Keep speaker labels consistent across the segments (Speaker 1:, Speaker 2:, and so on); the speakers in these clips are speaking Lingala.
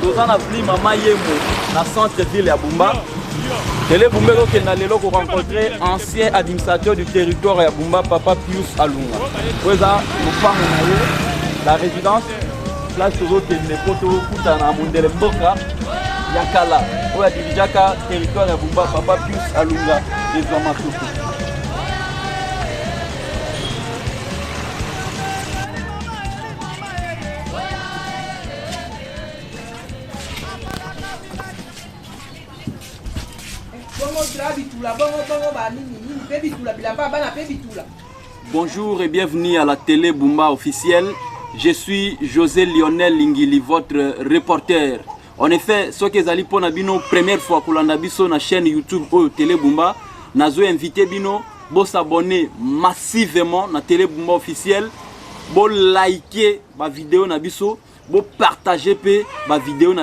Speaker 1: Toza na vli Mama Yembo na centre-ville ya Bumba. Télé Bumba est rencontré ancien administrateur du territoire ya Bumba, Papa Pius Alunga. Oza la résidence place Tozo Tende Poto Kuta na Mundele Mboka Yakala. Oya dirijaka territoire ya Bumba, Papa Pius Alunga ezwa masuku. Bonjour et bienvenue à la télé Bumba officielle. Je suis José Lionel Lingili, votre reporter. En effet, ce que Zali Pona Bino, première fois que l'on a vu sur la chaîne YouTube ou Télé Bumba, nous avons invité Bino à s'abonner massivement à la télé Bumba officielle, à liker la vidéo, à partager la vidéo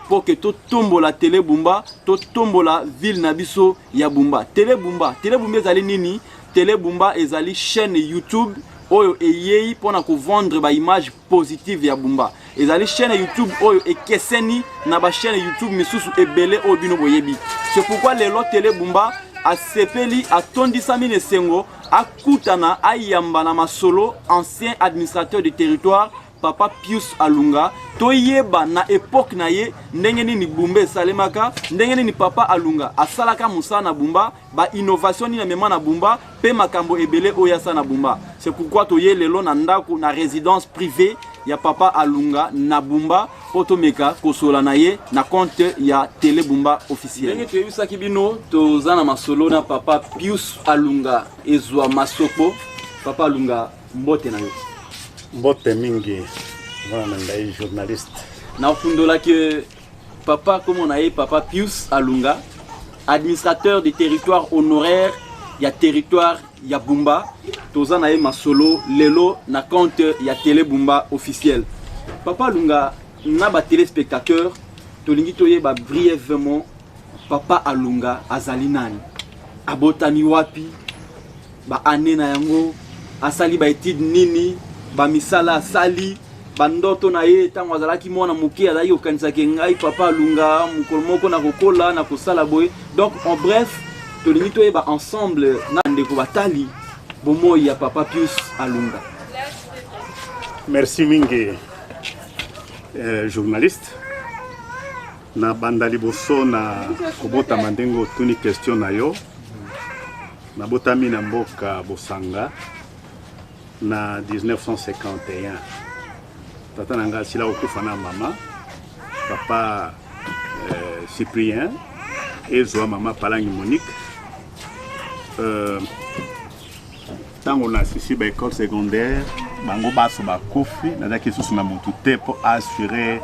Speaker 1: pour que tout tombe la télé Bumba, tout tombe la ville Nabiso ya Bumba. Télé Bumba ezali nini? Télé Bumba ezali chaîne YouTube oyo eyei pona ko vendre ba image positive ya Bumba. Ezali chaîne YouTube oyo ekeseni na ba chaîne YouTube misusu ebele oyo bino boyebi. C'est pourquoi lelo Télé Bumba a sepeli a tondisa mine sengo akutana ayamba na masolo ancien administrateur du territoire Papa Pius Alunga toyeba na époque na ye ndenge nini Bumba salemaka ndenge nini Papa Alunga asalaka musa na Bumba ba innovation ni na mema na Bumba pe makambo ebele oyasa na Bumba. C'est pourquoi toye lelo na ndako na résidence privée ya Papa Alunga na Bumba potomeka kosola na ye na compte ya Télé Bumba officiel. Ndenge toyebisaki bino toza na masolo na Papa Pius Alunga ezwa masoko. Papa Alunga mbote na yo.
Speaker 2: Mbote mingi, voilà, je suis journaliste.
Speaker 1: Na fundola que papa, comme on a eu Papa Pius Alunga, administrateur du territoire honoraire, ya territoire ya Bumba, toza na ma solo lelo na compte ya Télé Bumba officiel. Papa Alunga na ba téléspectateur, tolingi toye ba brièvement Papa Alunga azali nani, abotami wapi, ba ane na yango, asali ba étude nini. Ba misala sali bandoto na ye tango azalaki mwana muke azali okanisa ke ngai Papa Alunga mukolo moko na kokola na kosala boye. Donc en bref tolingi toyeba ensemble na ndeko batali bomoi ya Papa Pius Alunga.
Speaker 2: Merci mingi journaliste na bandali boso na kobota mandengo tuni question na yo na botami na mboka Bosanga na 1951. Tata nanga sila okufa na mama Papa Cyprien ezwa mama Palangi Monique. Tango na sisi ba école secondaire bango baso ba kofi nazaki susu na mutu te pour assurer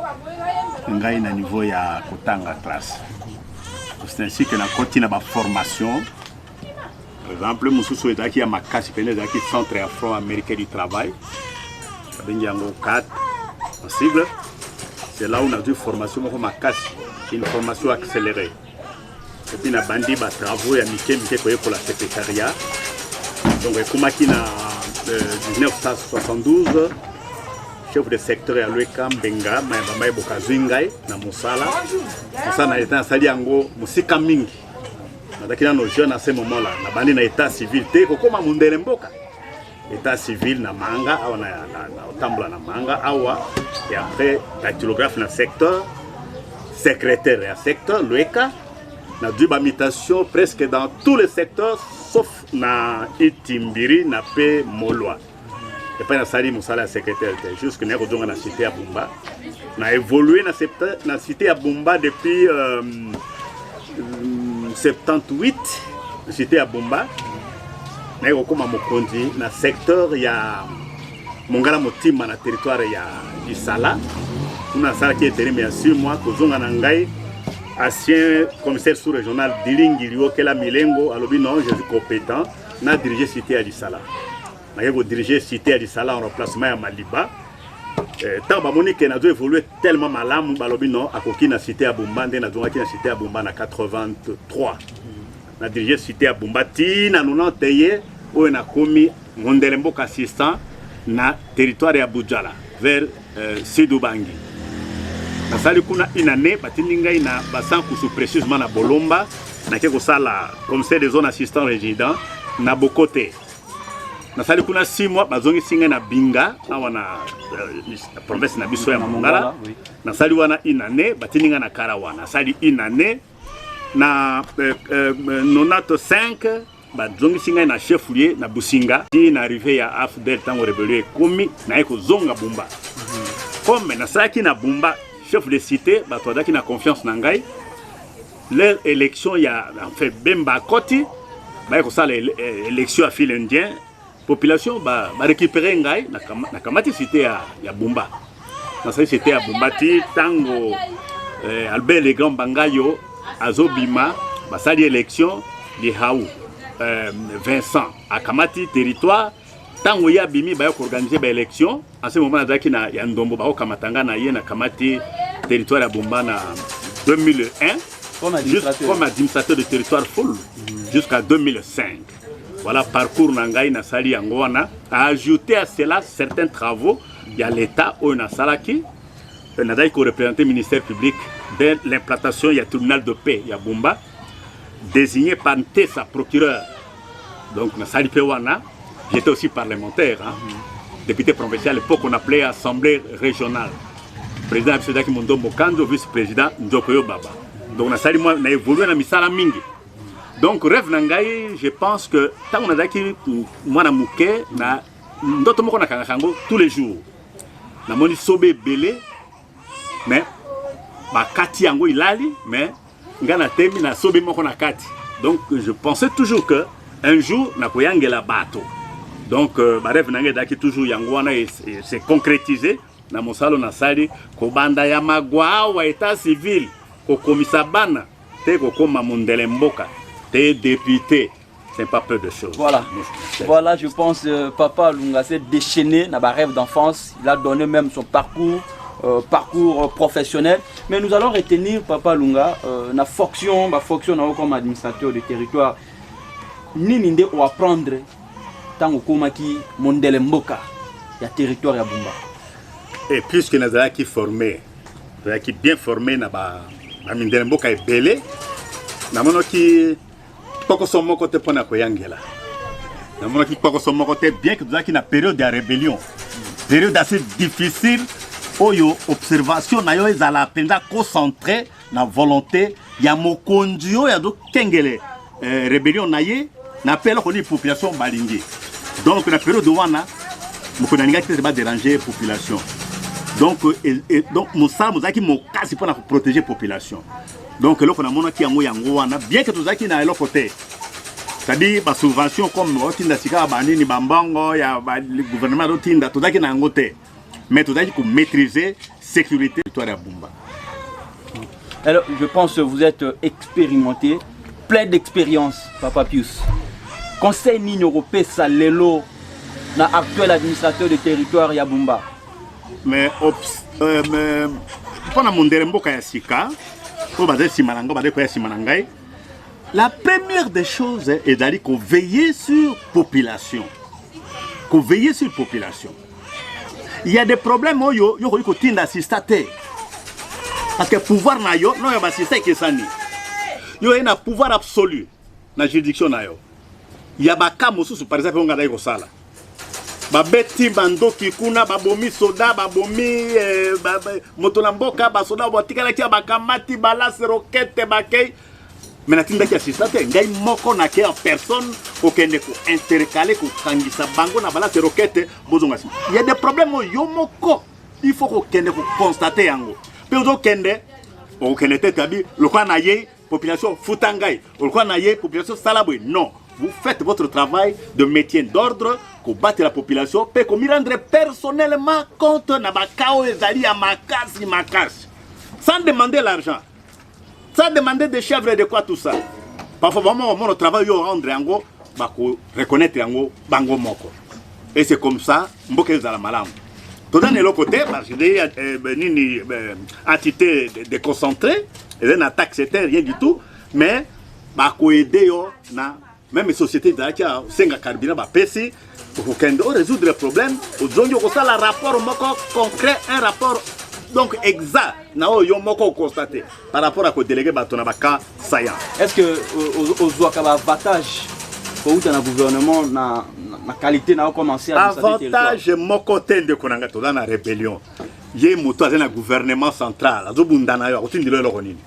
Speaker 2: ngai na niveau ya kotanga classe. C'est ainsi que na continue ba formation. Par exemple, Moussou est à Makassi, qui centre afro-américain du travail. C'est là où on a eu formation Makassi, une formation accélérée. Et puis, on a bandi des travaux et pour la secrétariat. Donc, comme en 1972, chef de secteur à l'Ouekam, Benga, Maïbambaï Bokazuingay, na Moussala. Moussala est un saliango, Moussika Mingi. Nos jeunes à ce moment-là, na bandi na état civil te kokoma mundele mboka. État civil na manga, na otambula na manga awa et après dactylographe na secteur, secrétaire à secteur l'UECA, na du mutation presque dans tous les secteurs sauf na Itimbiri na pe Molwa. Et pas na sali musala secrétaire jusque na kodonga na cité à Bumba. Na évolué na cité à Bumba depuis 78, j'étais à Bumba. Mais comme à Mokondi, dans le secteur, il y a Mongala Motima, dans le territoire, il y a du Sala. Nous avons ça qui est tenu, bien sûr, moi, Kozonga Nangai, ancien commissaire sous-régional Dilingi, Riokela Milengo, alors non, je suis compétent, on a dirigé cité à du Sala. On a dirigé cité à du Sala en remplacement à Maliba. Tant que Monique a évolué tellement malam, non, à Koki na cité à Bumba, na cité à Bumba en 83. On a dirigé cité à Bumba, na nous teye, où on a commis Mondelembo assistant na territoire à Boudjala, vers Sidoubangi. nasali kuna une année batindi ngai na basanku sous précisément na Bolomba nake kosala commissaire des zones assistant résident na Bokote. Nasali kuna 6 mois bazongi singa na Binga awa na province na biso ya Mongala. Nasali wana une année batindi nga na Karawa. Nasali une année na 95 bazongi singa na chef-lieu na Businga. Di na arrivé ya AFDEL tango rébellion komi na eko zonga Bumba. Comme nasaki na Bumba chef de cité batodaki na confiance na ngai. Leur élection ya en fait Bemba Koti ba eko sala élection à fil indien. Population ba récupérer ngai na kamati cité ya Bumba. Na cité ya Bumba ti tango Albert Legrand Bangayo azobima basali élection de Haou Vincent à kamati territoire tango ya bimi ba organiser ba élection en ce moment nazaki na ya Ndombo ba kamatanga na ye na kamati territoire ya Bumba na 2001 comme administrateur de territoire full jusqu'à 2005. Voilà parcours Nangai Nasali Yangoana a ajouté à cela certains travaux. Il y a l'État au Nasalaki, Nadaï qui représentait le ministère public de l'implantation, il y a le tribunal de paix, il y a Bumba, désigné par sa procureur. Donc Nasali Pewana, j'étais aussi parlementaire, député provincial, à l'époque on appelait Assemblée régionale. Président Absedaki Mondo Mokando, vice-président Njokoyo Baba. Donc Nasali moi, n'a évolué dans Misala Mingi. Donc rêve nangai, je pense que tant on a daki moi na muke na ndoto moko na kangango tous les jours. Na moni sobe belé mais ba kati yango ilali mais ngana temi na sobe moko na kati. Donc je pensais toujours que un jour na koyangela bato. Donc ba rêve nangai daki toujours yango wana c'est concrétisé na mosalo na sali ko banda ya magwa wa état civil ko komisa bana te ko koma mondele mboka. Des députés, c'est pas peu de choses.
Speaker 1: Voilà, voilà je pense Papa Lunga s'est déchaîné dans un rêve d'enfance. Il a donné même son parcours professionnel. Mais nous allons retenir Papa Lunga la fonction comme administrateur du territoire. Nini ou apprendre tant que qui mondele mboka, il y a territoire à Bumba.
Speaker 2: Et puisque nous avons qui formé, qui bien formé na ba mondele mboka est belé, na mono qui poko somo côté pona koyangela na mona ki poko somo côté bien que nous avons une période de rébellion, période assez difficile oyo observation na yo ezala penza concentré na volonté ya mokonzi yo ya do kengele rébellion na ye na pelo ko ni population balingi. Donc na période wana mokonaninga qui va déranger population. Donc donc musa muzaki mokasi pona protéger population. Donc là, on a mon qui a bien que tout ça qui n'a pas côté. C'est-à-dire la subvention comme Otinda Sika Bani Bambango, il y a le gouvernement d'Otinda, tout ça qui n'a pas côté. Mais tout ça qui maîtriser sécurité de la Bumba.
Speaker 1: Alors, je pense que vous êtes expérimenté, plein d'expérience, Papa Pius. Conseil Nino Européen, ça l'élo, l'actuel administrateur du territoire Yabumba.
Speaker 2: Mais pendant mon dernier Sika, la première des choses est d'aller veiller sur la population. Veiller sur la population. Il y a des problèmes où il y a assisté. Parce que le pouvoir n'a yo, non, il y a assisté qui s'en il y a un pouvoir absolu dans la juridiction. Il y a des cas, par exemple, on a des choses. Babeti bandoki kuna babomi soda babomi motolamboka basoda botikala kia bakamati balase roquette bakay menatinda kia sistate ngai moko na kia personne okende ko intercaler ko kangisa bango na balase roquette bozonga si. Il y a des problèmes yo moko il faut ko kende ko constater yango pe ozo kende o kende tabi lokwa na ye population futangai lokwa na ye population salabwe non. Vous faites votre travail de maintien d'ordre, pour battre la population, pour qu'on rendre personnellement compte de Nabakao et Zali à Makasi, sans demander l'argent, sans demander des chèvres et de quoi tout ça. Parfois, vraiment, on travaille au rendre Yango, reconnaître Yango, Bango Moko. Et c'est comme ça, Mboke Zalamalam. Tout dans l'autre côté, parce qu'il y a une entité déconcentrée, une attaque, c'était rien du tout, mais Bako aider na. Même les sociétés qui ont 5 carburants, pour résoudre le problème, ils ont un rapport concret, un rapport donc exact na oyo moko constaté par rapport à ko délégué bato na baka saillant.
Speaker 1: Est-ce que aux avantage pour le gouvernement na qualité na commencé à
Speaker 2: avantage moko tende konanga to na rébellion ye moto azana na gouvernement central azobundana yo akotindilo loko nini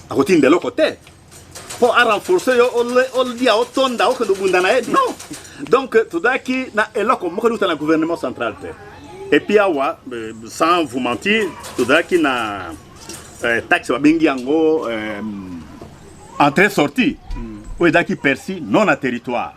Speaker 2: akotindelo côté pour renforcer yo on dia otonda o que do bundana e non donc to daki na eloko moko luta na gouvernement central te. Et puis awa sans vous mentir to daki na taxe babengi yango entrée sortie o edaki perçu non na territoire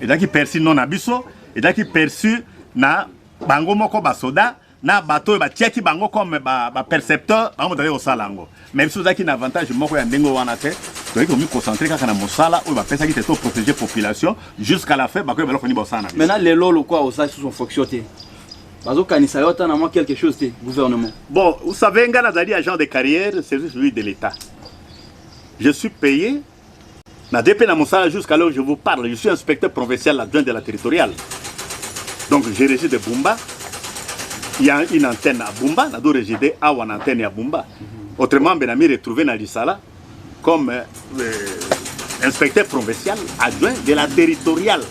Speaker 2: edaki perçu non na biso edaki perçu na bango moko basoda na bato ba tiaki bango comme ba percepteur bango d'aller au salango même si zaki na avantage moko ya ndengo wana te to iko mi concentrer kaka na mosala o ba pesa ki te to protéger population jusqu'à la fin ba ko ba lokoni ba sana
Speaker 1: maintenant les lolo quoi aux sous son fonctionner bazo kanisa yota na moi quelque chose te gouvernement.
Speaker 2: Bon, vous savez ngana zali agent de carrière c'est celui de l'état. Je suis payé na DP na mosala jusqu'à là où je vous parle, je suis inspecteur provincial adjoint de la territoriale. Donc je réside de Bumba. Il y a une antenne à Bumba, na do résider à une antenne à Bumba. Autrement, ben ami retrouvé na Lissala comme inspecteur provincial adjoint de la territoriale.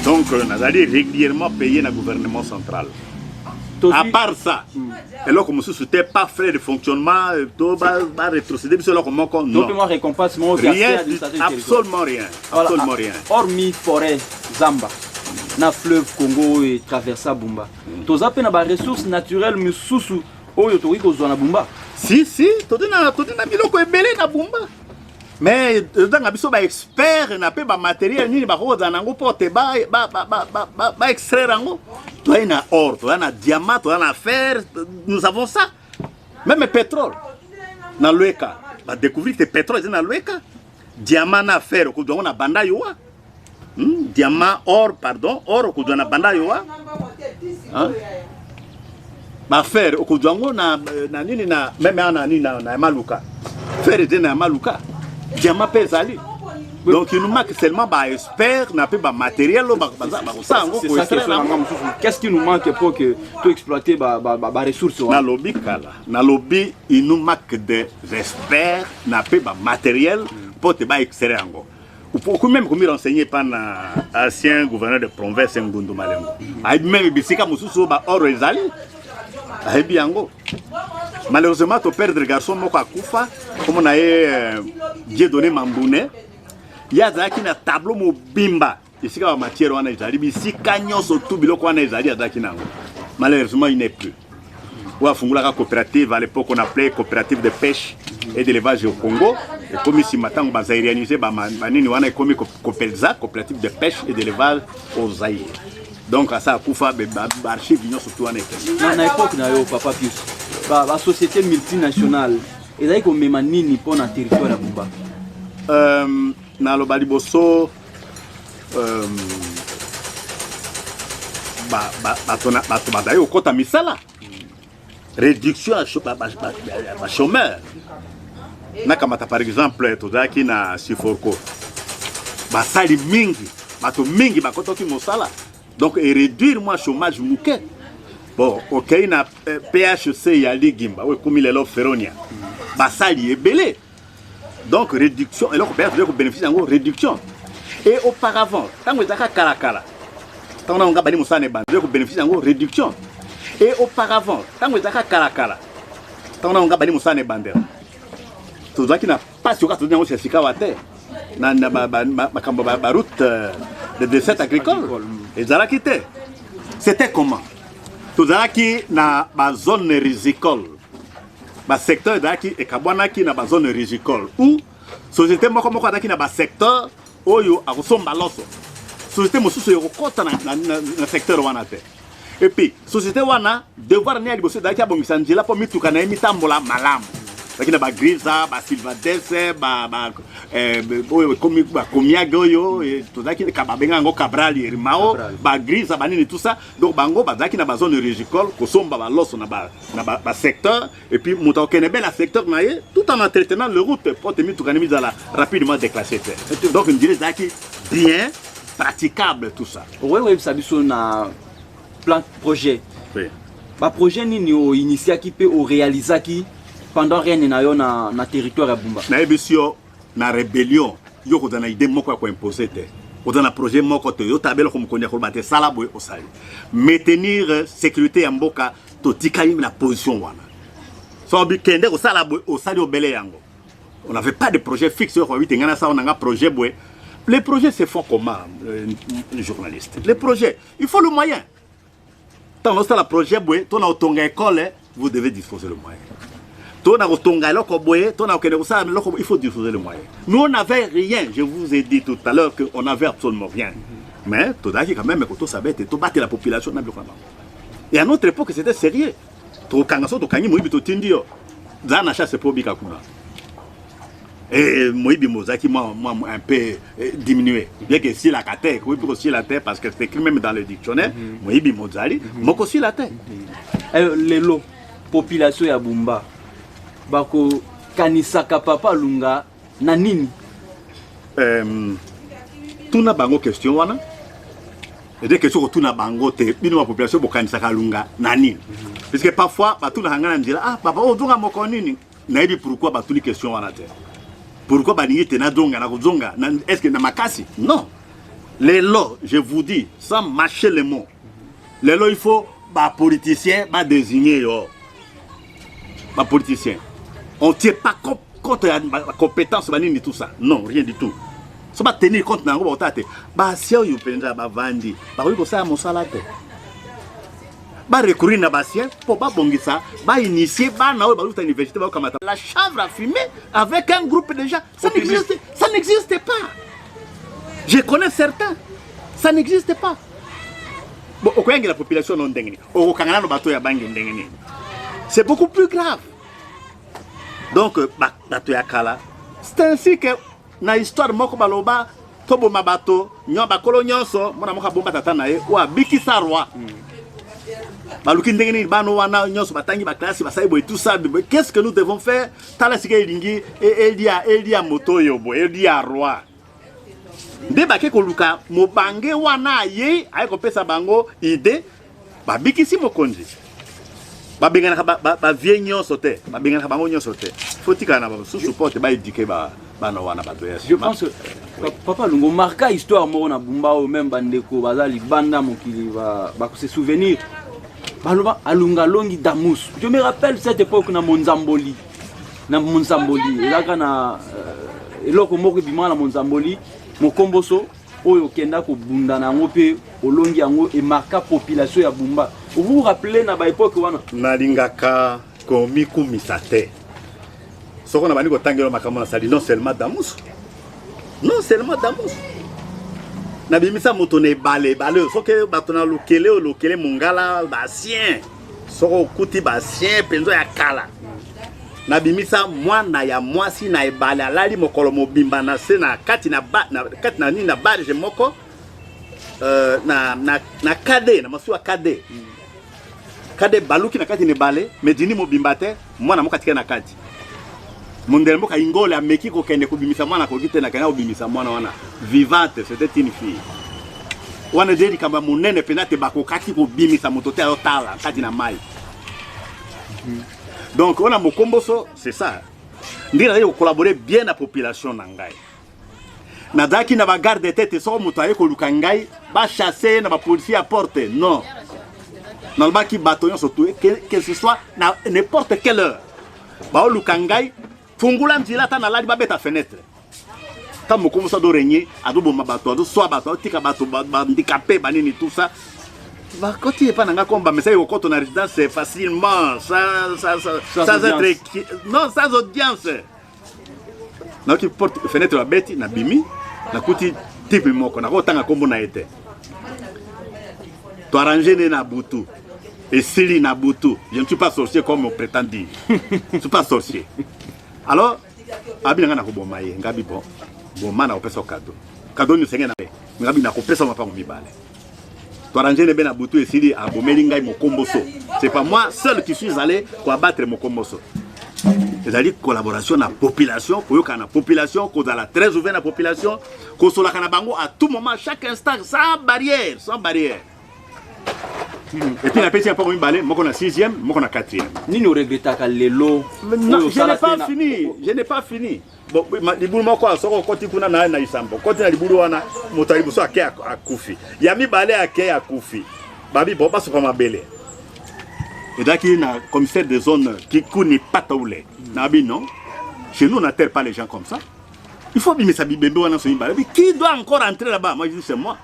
Speaker 2: Donc on a régulièrement payé le gouvernement central. À part ça, et là comme si c'était pas frais de fonctionnement, tout va rétrocéder sur le comment non. Rien, absolument rien, absolument rien.
Speaker 1: Hormis forêt Zamba. Na fleuve Congo et traversa Bumba. Toza pe na ba ressources naturelles mususu oyo to wiko zona Bumba.
Speaker 2: Si, todina biloko ebele na Bumba. Mais dans biso ba expert na pe ba matériel nini ba ko zana ngo porte ba extraire ngo. Toi na or, toi na diamant, toi na fer, nous avons ça. Même pétrole. Na Lueka, ba découvrir que pétrole est na Lueka. Diamant na fer ko do na banda yo. Diamant, or, pardon, or au na banda yoa. Ba fer au kudwango na nini na même na nini na maluka. Fer est na maluka. Diamant pesali. Donc il nous manque seulement ba expert na pe ba matériel ba ça ngo ko
Speaker 1: qu'est-ce qui nous manque pour que tu exploiter ba ressources
Speaker 2: na lobby kala. Na lobby il nous manque des experts na pe ba matériel pour te ba extraire ngo. Ou même comme il renseigné par l'ancien gouverneur de province Ngundu Malengo. Même bisika mususu ba or ezali. Biango. Malheureusement to perdre garçon moko akufa comme on a Dieu donné Mamboune. Il y a zaki na tableau mo bimba. Bisika ba matière wana ezali bisika nyoso tout biloko wana ezali azaki nango. Malheureusement il n'est plus. Ou a fungula coopérative à l'époque on appelait coopérative de pêche et d'élevage au Congo. Et comme ici maintenant on va zaïrianiser banini wana comme coopérative de pêche et d'élevage au Zaïre. Donc à ça kufa archive union surtout en été.
Speaker 1: Na époque na yo papa Pius. Ba société multinationale et là comme manini pour na territoire ya Bumba.
Speaker 2: Na lo baliboso ba dayo kota misala. Réduction à chômeur. Nakamata par exemple, tozaki na Siforko. Basali mingi, bato mingi bakotoki mosala. Donc et réduire moi chômage mouké. Bon, OK na PHC ya Ligimba, oui comme il est là Feronia. Basali ebele. Donc réduction et là on bénéficie en réduction. Et auparavant, tant que zaka kalakala. Tant on nga bani mosane ban, on bénéficie en réduction. Et auparavant, tant que zaka kalakala. Tant on nga bani mosane bandera. Tout ça qui n'a pas sur tout dans ce wate na ba route de dessert agricole et zala quitté. C'était comment? Tout ça qui na ba zone rizicole. Ba secteur daki e kabwana ki na ba zone rizicole ou société moko daki na ba secteur oyo akosomba loso. Société mosusu yo kota na secteur wana te. Et puis société wana devoir ni aliboso daki abongisa njila po mituka na mitambola malamu. Lakini ba Griza, ba Silvadese, ba Komiago yo, tozaki kababenga ngo Cabral Rimao, ba Griza banini tout ça. Donc bango bazaki na ba zone rigicole, kosomba ba loso na ba secteur et puis mutokene ben la secteur naie tout en entretenant le route pour te mettre mise à la rapidement déclassé. Donc on dirait zaki bien praticable tout ça.
Speaker 1: Oui, ça biso na plan projet.
Speaker 2: Oui.
Speaker 1: ba projet nini o initiaki pe o réalisaki pendant rien na yo na territoire ya Bumba.
Speaker 2: Na ebisio na rébellion yo ko dana idée moko ko imposer te. Ko dana projet moko te yo tabelo ko mkonya ko bate sala boy o sali. Maintenir sécurité ya mboka to tikali na position wana. So bi kende ko sala boy o sali o belé yango. On n'avait pas de projet fixe ko wi tengana sa on a projet boy. Les projets se font comment, journaliste? Les projets, il faut le moyen. Tant que le projet, tu as une école, vous devez disposer le moyen. Tu as il faut disposer le moyen. Nous, on n'avait rien. Je vous ai dit tout à l'heure qu'on n'avait absolument rien. Mais tu as quand même que tu savais, tu battais la population. Et à notre époque, c'était sérieux. Tu as et Moïbi Mozaki m'a un peu diminué. Bien que si la terre, oui, pour aussi la terre, parce que c'est écrit même dans le dictionnaire, Moïbi Mozali, moi aussi la terre.
Speaker 1: Les lots, population ya Bumba, bako kanisaka papa lunga nanini.
Speaker 2: Tout na bango question wana. Et des questions que tout na bango te, bino la population bo kanisaka lunga nanini. Parce que parfois, tout na hangana ndira, ah papa, oh dunga moko nini. Naibi pourquoi ba toutes les questions wana te. Pourquoi baningi tena donga na kozonga est-ce que na makasi? Non. Les lots, je vous dis, sans mâcher les mots. Les lots, il faut ba politicien, ba désigner yo. Ba politicien. On tient pas compte la compétence banini tout ça. Non, rien du tout. Ça va tenir compte na ngo tate. Ba sio yo penza ba vandi. Ba ko ça mo salate. Ba recourir na basien pour ba bongisa, ba initier ba na ba université ba kamata. La chanvre à fumer avec un groupe de gens, ça n'existe pas. Je connais certains. Ça n'existe pas. Bon, au coin de la population non dengni. Au kangana no bato ya bangi dengni. C'est beaucoup plus grave. Donc bato ya kala. C'est ainsi que na histoire moko baloba tobo mabato, nyoba kolonyonso, mona moka bomba tata na ye wa bikisa roi. Qu'est-ce que nous devons faire? Il dit à moto yobo, il dit à roi. Debake koluka mobange wana ye ay ko pesa bango idée ba bikisi mokonzi. Ba bengana ba vie nyonso te, ba bengana bango nyonso te. Faut tika na ba sous support ba éduquer ba bana wana ba doya.
Speaker 1: Je pense que papa Lungo marquer histoire mo na Bumba ou même bandeko bazali banda mokili ba ko se souvenir. Baloba alunga longi damus. Je me rappelle cette époque na Monzamboli. Na Monzamboli, elaka na eloko moko bima na Monzamboli, mokomboso oyo kenda ko bunda na ngope olongi yango e marka population ya Bumba. Vous vous rappelez na ba époque wana?
Speaker 2: Na lingaka komiku misate. Soko na bani ko tangelo makambo na sali non seulement damus. Non seulement damus. Na bimisa moto ne balé soke batona lokele mongala basien soko kuti basien penzo ya kala na bimisa mwana ya mwasi na ebale alali mokolo mobimba na se na kati na nini na barge moko na kade na masuwa kade baluki na kati ne bale medini mobimba te mwana moka tika na kati Mondel moka ingole ameki ko kende ko bimisa mwana ko kite na kana obimisa mwana wana vivante, c'était une fille. Wana dedi kamba munene penate bako kaki ko bimisa motote ayo tala kati na mai. Donc on a mokomboso, c'est ça. Ndira yo collaborer bien la population na ngai. Na daki na ba garde tête so moto ayo ko lukangai ba chasser na ba policier à porte. Non. Na baki bataillon surtout que ce soit na n'importe quelle heure. Ba lukangai fungula nzila ta na lali ba beta fenêtre. Ta mokomo sa do régner adobo mabato ado so bato tika bato handicapé banini tout ça. Va côté pas nanga komba mais ça yo koto na résidence c'est facilement sans être non sans audience. Na ki porte fenêtre ba beti na bimi na kuti type moko na ko tanga kombo na été. To arranger na butu. Et Sili Nabutu, je ne suis pas sorcier comme on prétend dire. Je ne suis pas sorcier. Alors, Abinanga na kobomaye, ngabi bon. Bon mana opesa cadeau. Cadeau ni sengena be. Ngabi na kopesa mapa mibale. To arranger ne be na butu et Sili abomeli ngai mokomboso. C'est pas moi seul qui suis allé pour abattre mokomboso. C'est-à-dire collaboration na population, pour yoka na population, ko dans la très ouverte na population, ko sola kana bango à tout moment, chaque instant sans barrière, sans barrière. Et puis la petite a pas eu balai, moi on a 6e, moi on a 4e.
Speaker 1: Ni nous regrettons les lots.
Speaker 2: Non, je n'ai pas fini. Je n'ai pas fini. Bon, les boules quoi, ça quand tu na na isambo. Quand tu na les boules wana, motari buso ake à Koufi. Yami balai ake à Koufi. Babi bon pas sur ma belle. Et là qui na commissaire de zone qui connaît pas taoulé. Nabi non. Chez nous on n'attelle pas les gens comme ça. Il faut bien ça bibembe wana so balai. Qui doit encore entrer là-bas? Moi je dis c'est moi.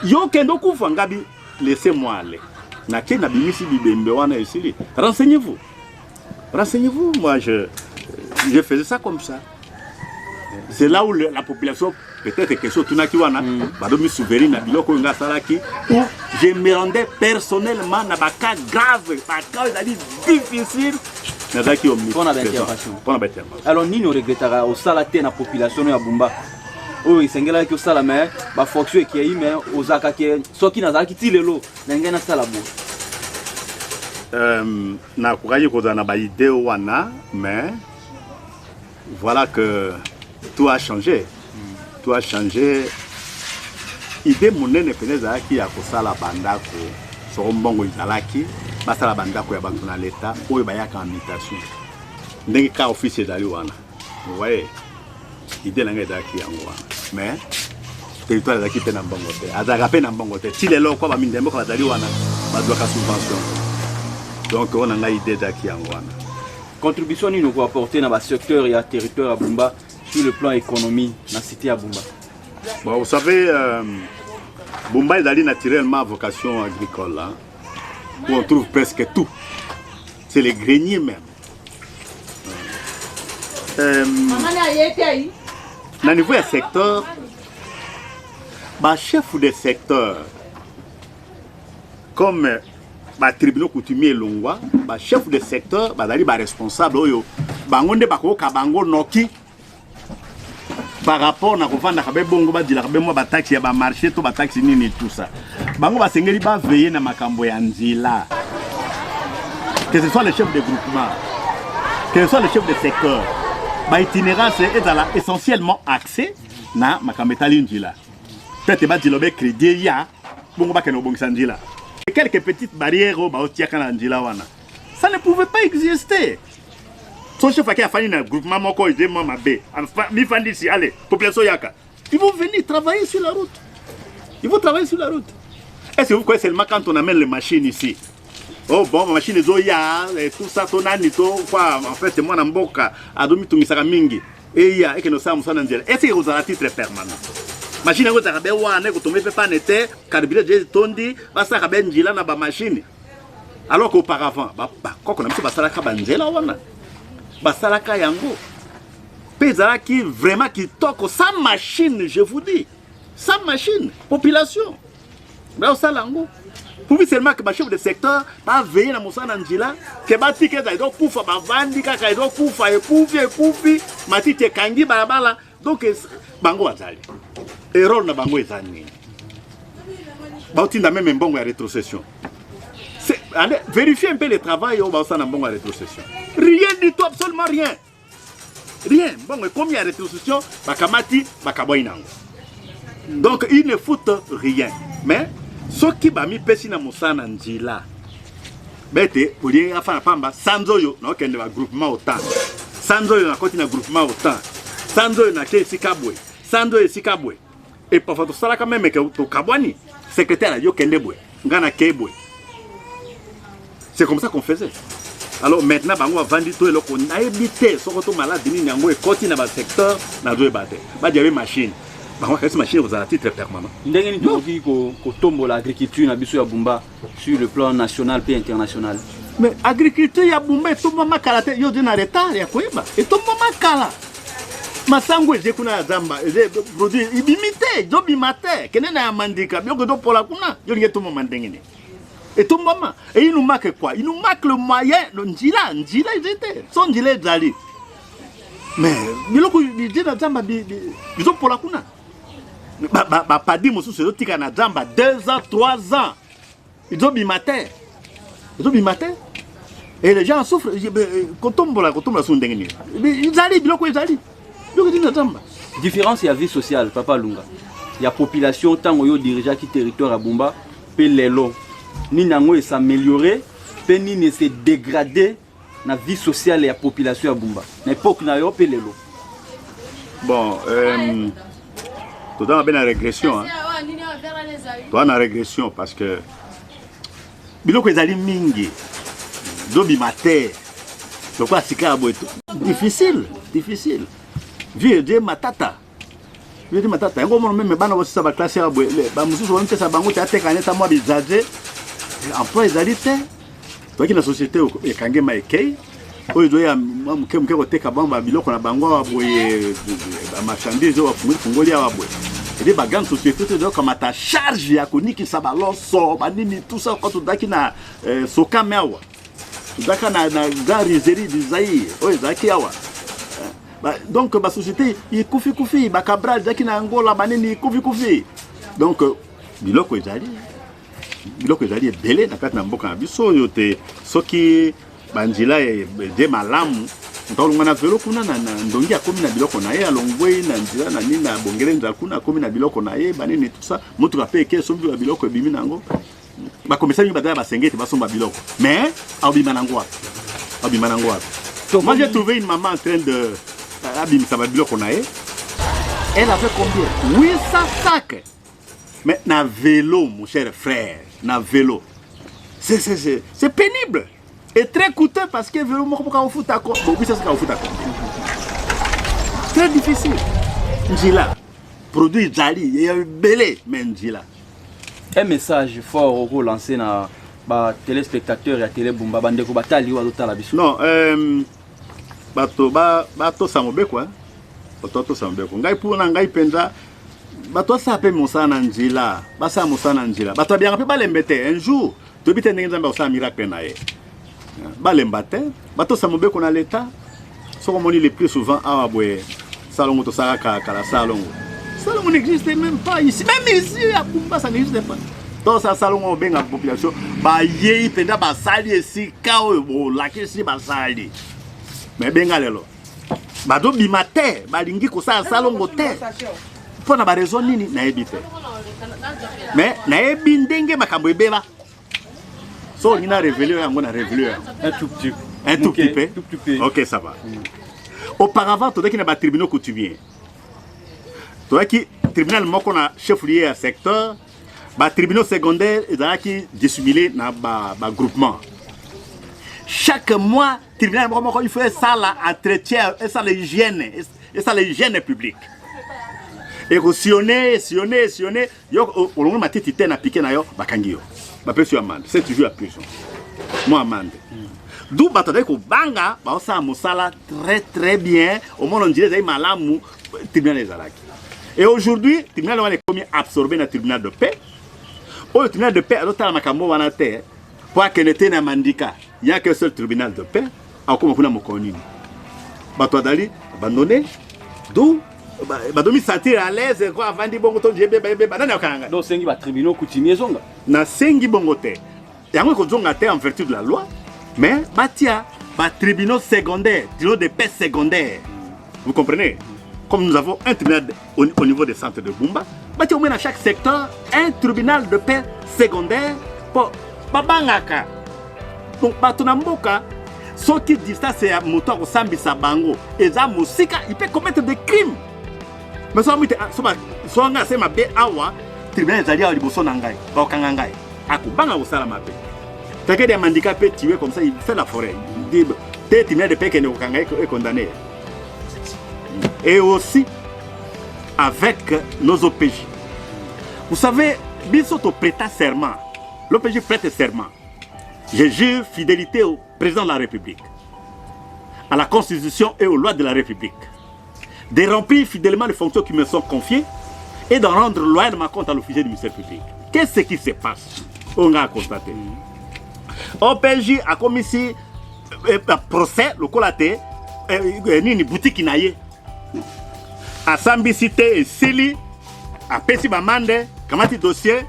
Speaker 2: Yo kendo kufa ngabi. Laissez-moi aller. Renseignez-vous. Renseignez-vous. Moi, je faisais ça comme ça. C'est là où la population, peut-être quelque chose, où je me rendais personnellement dans des cas graves, des cas difficiles.
Speaker 1: Alors, nous regrettons au salaté la population de Bumba. Oui, c'est un peu ça la mer, ma fonction qui est mais aux akake, ceux qui n'ont quitté le lot, n'engagent pas la boue.
Speaker 2: Na kukaji koza na ba idée wana, mais voilà que tout a changé. Tout a changé. Idée monene peneza ki ya kosala bandako, so mbongo izalaki, basala bandako ya bantu na l'État, oyo bayaka en mutation. Ndenge ka officier dali wana. Vous voyez? Idée nanga ezalaki yango wana. Mais territoire ezalaki pe na mbongo te. Azalaka pe na mbongo te. Ti lelo kwa ba mindembo kwa bazali wana, bazwaka subvention. Donc on a une idée ezalaki yango wana.
Speaker 1: Contribution ni nous peut apporter dans le secteur et le territoire à Bumba sur le plan économique dans la cité à Bumba.
Speaker 2: Bon, vous savez, Bumba est naturellement à vocation agricole, hein, où on trouve presque tout. C'est les greniers même. Dans le niveau du secteur, le chef de secteur, comme le tribunal coutumier Longwa, le chef de secteur, le responsable, par rapport à la taxe, il marché, tout taxe, tout ça. Bango va veiller na makambo ya nzila. Que ce soit le chef de groupement, que ce soit le chef de secteur, l'itinérance est essentiellement axé na makambo etali nzila. Peut-être ba dilobe crédit ya bongo ba keno bongisa nzila. Quelques petites barrières au baotia kana nzila wana. Ça ne pouvait pas exister. Son chef qui a fait un groupement moko idée mama B. Mi fandi ici, allez, population yaka. Ils vont venir travailler sur la route. Ils vont travailler sur la route. Est-ce que vous connaissez seulement quand on amène les machines ici? Oh bon, machine les oya, tout ça, ton anito, quoi, en fait, moi, n'amboka, à domi tungisaka mingi. Et il y a, et que nous sommes en Angela. Est-ce que vous avez un titre permanent? Machine, vous avez un titre permanent, vous avez un titre permanent, vous avez un titre permanent. Alors qu'auparavant, quand on a mis ça, basalaka yango pezala qui vraiment qui toque sans machine, je vous dis, sans machine, population mais au salango pour seulement que le chef de secteur va veiller na mosana njila que bati que ça doit kufa ba vandi kaka doit kufa et kufi matite kangi barabala donc bango azali erreur na bango ezani ba utinda même mbongo ya rétrocession. Allez, vérifiez un peu le travail au Baosan en bon à rétrocession. Rien du tout, absolument rien. Rien. Bon, mais comme il y a rétrocession, Bakamati, Bakaboinang. Donc, ils ne foutent rien. Mais, ce qui m'a mis Pessina Moussana Ndjila, Bete, pour dire à Pamba, Sanzoyo, non, qu'il y a un groupement autant. Sanzoyo n'a continué un groupement autant. Sanzoyo n'a qu'un Sikabwe. Sanzoyo Sikabwe. Et pour faire tout ça, quand même, que Kabwani, secrétaire à Yokendebwe, Ngana Kebwe. C'est comme ça qu'on faisait. Alors maintenant, on va vendre tout le qu'on a évité. Si on est malade, on continue dans le secteur, on a deux bâtés. Il y avait une machine. On a une machine, vous avez un titre permanent.
Speaker 1: Vous avez dit que l'agriculture à Bumba sur le plan national et international.
Speaker 2: Mais l'agriculture à Bumba, tout le monde a caractère. Il y a un retard, il y a quoi? Et tout le monde a caractère. Masango je kuna zamba je produit ibimité jo bimate kenena mandika bioko do pola kuna yo ngeto mo mandengene. Et tout le moment, et il nous manque quoi? Il nous manque le moyen, le njila ils étaient, son njila zali. Mais, ils ont pour la kuna. Pas dit, monsieur, c'est na zamba 2 ans, 3 ans. Ils ont bimaté. Et les gens souffrent. Quand on la son dernier. Ils allaient, ils allaient.
Speaker 1: Différence, il y a vie sociale, Papa Lunga. Il y a population, tant que dirigeant qui territoire à Bumba, puis les lots. nini yango s'améliorer pe nini se dégrader na vie sociale ya population ya Bumba na époque na yo pe lelo.
Speaker 2: Bon, tout dans la régression, hein. Toi en régression parce que biloko ezali mingi dobi mater donc asika boeto difficile vieux de matata yango mono même bana bosisa ba classe ya boe ba mususu won pesa bango ta teka neta mo bizaje emploi ezali te toki na société ekange ma ekei oyo doya muke ko teka bamba biloko na bango boye ba marchandise wa fungoli ya boye. Et des bagarres de société, comme ta charge, il y a qui ça balance, tout ça, quand tu as na soka mewa, tu as na gariserie du Zaïre, oui, Zakiawa. Donc, la société, il koufi, bakabral, daki na Angola, banini, koufi. Donc, biloko ezali est belé, na kati na mboka na biso, yote, soki banjila de malamu. Donc on a vélo kuna na ndongi akomi na biloko na ye alongwe na nzira na nini na bongele nzakuna akomi na biloko na ye banini tout ça mutu ka peke sombi ba biloko ebimi nango ba komisa mi badala ba sengete ba somba biloko mais abima nango moi j'ai trouvé une maman en train de abimisa ba biloko na ye elle a fait combien 800 sacs mais na vélo mon cher frère na vélo c'est pénible. Et très coûteux parce que très difficile. Njila, produit Jali, il y a un belé, mais Njila.
Speaker 1: Un message fort au lancé na ba téléspectateurs et télé Bumba bandeko batali wa lota la biso.
Speaker 2: Non, bato samobe quoi. Bato samobe quoi. Ngai pour na ngai penza bato sa pe mosana Njila, basa mosana Njila. Bato bien pe balembete un jour, to bite ndenza ba sa miracle na ye. Balembate, bato samobe qu'on a l'état, ce qu'on dit le plus souvent à Aboué, Salon to Saraka, Kala Salon. Salon n'existe même pas ici, même ici à Bumba ça n'existe pas. Dans sa salon on benga population, ba yei penda ba sali ici, kao la kesi ba sali. Mais benga lelo. Ba do bimate, ba lingi ko sa salon gote. Pour na ba raison nini na ebite. Mais na ebindenge makambo ebeba. So, il a révélé, on a révélé.
Speaker 1: Un tout petit peu.
Speaker 2: Un tout petit peu. Ok, ça va. Auparavant, tu as dit qu'il y a un tribunal coutumier. Tu as dit que le tribunal chef-lié à secteur, le tribunal secondaire est dissimulé dans le groupement. Chaque mois, le tribunal il fait ça l'entretien, ça l'hygiène, et ça l'hygiène publique. Et sionner, au long de ma tête, il a piqué na yo, bakangio. C'est toujours la prison. Moi, amende. D'où batade ko banga, ba osa musala très bien. Au monde on dirait malamu tribunal des Alaki. Et aujourd'hui, le tribunal est commis absorbé dans le tribunal de paix. Le tribunal de paix, alors makambo wana te pour que n'était na mandika. Il y a qu'un seul tribunal de paix. A comme kuna mokoni. Bato dali abandonné. D'où badomi sentir à l'aise quoi avant di bongo to jebe nani okanga.
Speaker 1: Donc sengi ba tribunal coutumier zonga.
Speaker 2: Na sengi bongo te. Yango ko zonga te en vertu de la loi. Mais batia ba tribunal secondaire, tribunal de paix secondaire. Vous comprenez? Comme nous avons un tribunal au niveau des centres de Bumba, batia au moins dans chaque secteur un tribunal de paix secondaire pour babangaka. Donc batonamboka ceux qui disent ça c'est moto ko sambisa bango et ça musika il peut commettre des crimes. Mais ça so nga c'est ma be awa tribunal ezali awa liboso na ngai ba okanga ngai akubanga osala mabe. T'as que des handicapés tués comme ça, il fait la forêt. Il dit, t'es tribunal de paix qui est condamné. Et aussi, avec nos OPJ. Vous savez, Bissoto prêta serment. L'OPJ prête serment. Je jure fidélité au président de la République, à la Constitution et aux lois de la République, de remplir fidèlement les fonctions qui me sont confiées et de rendre loyalement compte à l'officier du ministère public. Qu'est-ce qui se passe? On a constaté. OPJ a commis ici un procès, le colaté, une boutique naïe. À Sambicité et Sili, à Pessi-Bamande, Kamati dossier.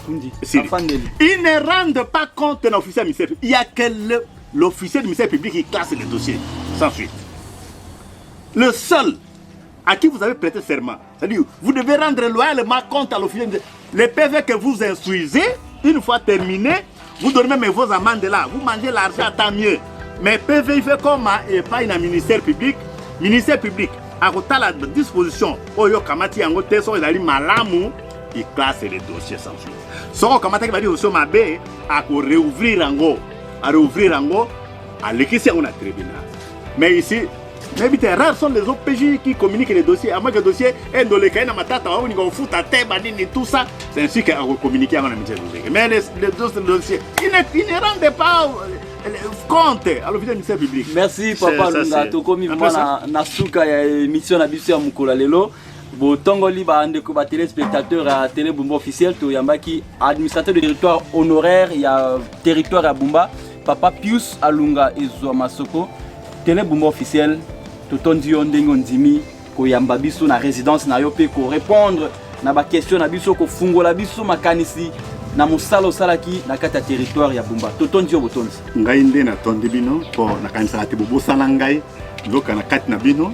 Speaker 2: Ils ne rendent pas compte de l'officier du ministère public. Il n'y a que l'officier du ministère public qui classe les dossiers, sans suite. Le seul à qui vous avez prêté serment, c'est-à-dire vous devez rendre loyalement compte à l'officier du ministère. Les PV que vous instruisez, une fois terminé, vous donnez même vos amendes là, vous mangez l'argent, tant mieux. Mais PV, il fait comme et pas un ministère public. Ministère public, à côté de la disposition, Oyo Kamati Yango Teso, il a dit Malamu, il classe les dossiers sans suite. Soro Kamati va dire aussi Mabé, à réouvrir Yango, à l'équipe, on a tribunal. Mais ici, mais rares sont les OPJ qui communiquent les dossiers. À moins que le dossier est dans les cahiers, on fout à terre, tout ça. C'est ainsi qu'on communique avec le ministère public. Mais les autres dossiers, ils ne rendent pas compte à l'office du ministère public.
Speaker 1: Merci, Papa Lunga. Tu commis na souka ya émission na biso ya mukula lelo. Bo tongoli ba ndeko ba téléspectateur à Télé Bumba officiel to yambaki administrateur de territoire honoraire ya territoire ya Bumba. Papa Pius Alunga ezwa masoko. Télé Bumba officiel. Totondi ondenge ondimi ko yamba biso na résidence na yo pe ko répondre na ba question na biso ko fungola biso makanisi na musala osalaki na kata territoire ya Bumba. Totondi yo botonzi.
Speaker 2: Ngai nde na tondi bino po na kanisa ati bobosala ngai ndoka na kati na bino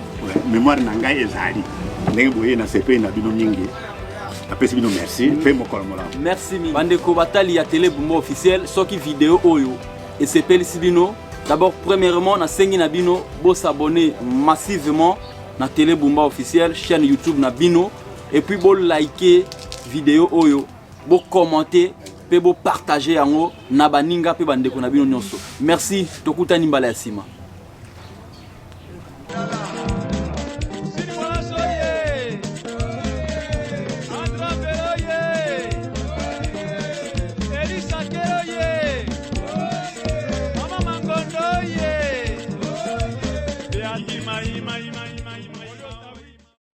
Speaker 2: mémoire na ngai ezali. Ndenge boye na CP na bino mingi. Apesi bino merci pe mokolo mola.
Speaker 1: Merci mi. Bande ko batali ya Télé Bumba officiel soki vidéo oyo et CP sibino. D'abord, premièrement, na sengi na bino, bo s'abonner massivement na Télé Bumba officiel, chaîne YouTube na bino, et puis bo liker vidéo oyo, bo commenter, pe bo partager yango na baninga pe bandeko na bino nyonso. Merci, tokuta nimbala ya sima.